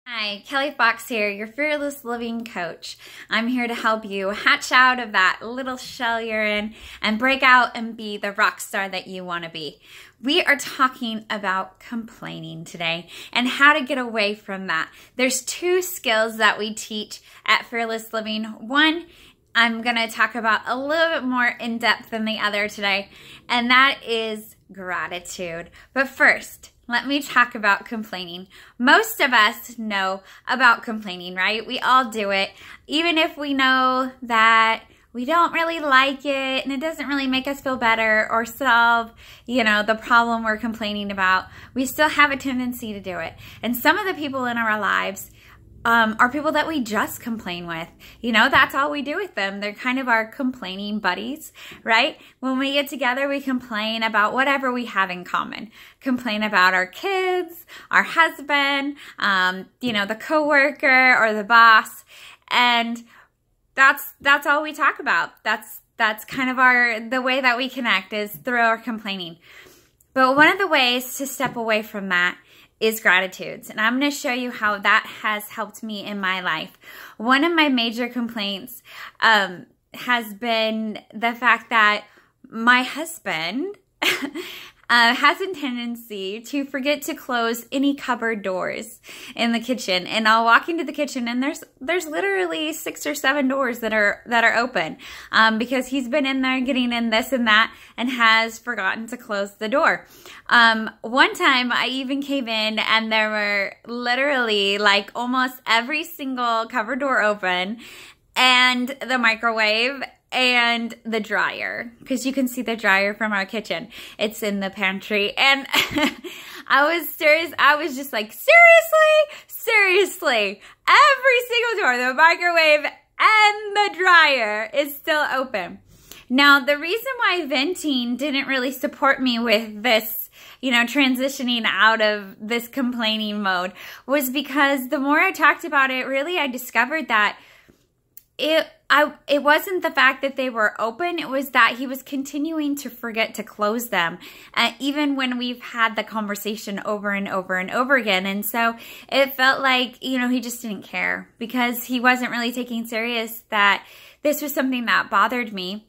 Hi, Kelly Fox here, your Fearless Living Coach. I'm here to help you hatch out of that little shell you're in and break out and be the rock star that you want to be. We are talking about complaining today and how to get away from that. There's two skills that we teach at Fearless Living. One, I'm going to talk about a little bit more in depth than the other today, and that is gratitude. But first, let me talk about complaining. Most of us know about complaining, right? We all do it. Even if we know that we don't really like it and it doesn't really make us feel better or solve, the problem we're complaining about, we still have a tendency to do it. And some of the people in our lives are people that we just complain with. That's all we do with them. They're kind of our complaining buddies, right? When we get together, we complain about whatever we have in common. Complain about our kids, our husband, the coworker or the boss. And that's all we talk about. That's kind of the way that we connect is through our complaining. But one of the ways to step away from that is gratitudes. And I'm going to show you how that has helped me in my life. One of my major complaints has been the fact that my husband has a tendency to forget to close any cupboard doors in the kitchen. And I'll walk into the kitchen and there's literally 6 or 7 doors that are open because he's been in there getting in this and that and has forgotten to close the door. One time I even came in and there were literally like almost every single cupboard door open and the microwave and the dryer, because you can see the dryer from our kitchen. It's in the pantry. And I was serious. I was just like, seriously, every single door, the microwave and the dryer is still open. Now, the reason why venting didn't really support me with this, transitioning out of this complaining mode was because the more I talked about it, really I discovered that it wasn't the fact that they were open, it was that he was continuing to forget to close them, even when we've had the conversation over and over and over again. And so it felt like, he just didn't care because he wasn't really taking serious that this was something that bothered me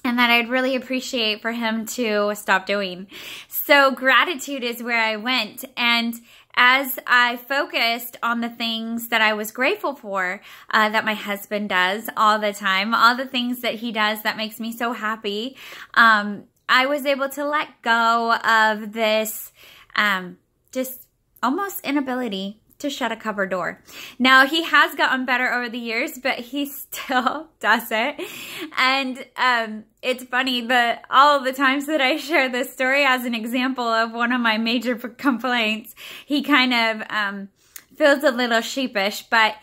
and that I'd really appreciate for him to stop doing. So gratitude is where I went. And as I focused on the things that I was grateful for, that my husband does all the time, all the things that he does that makes me so happy, I was able to let go of this just almost inability to shut a cupboard door. Now, he has gotten better over the years, but he still does it. And it's funny, all of the times that I share this story as an example of one of my major complaints, he kind of feels a little sheepish, but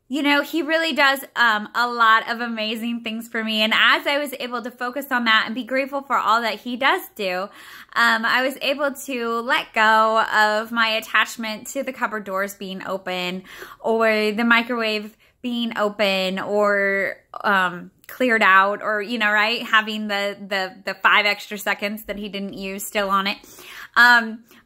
he really does a lot of amazing things for me. And as I was able to focus on that and be grateful for all that he does do, I was able to let go of my attachment to the cupboard doors being open or the microwave being open or cleared out or, right, having the 5 extra seconds that he didn't use still on it.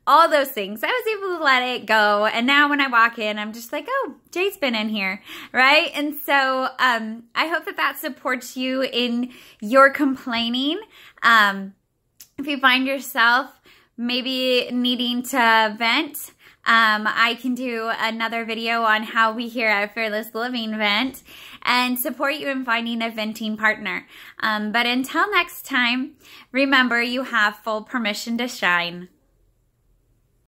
All those things. I was able to let it go. And now when I walk in, I'm just like, oh, Jay's been in here, right? And so I hope that supports you in your complaining. If you find yourself maybe needing to vent, I can do another video on how we here at Fearless Living vent and support you in finding a venting partner. But until next time, remember you have full permission to shine.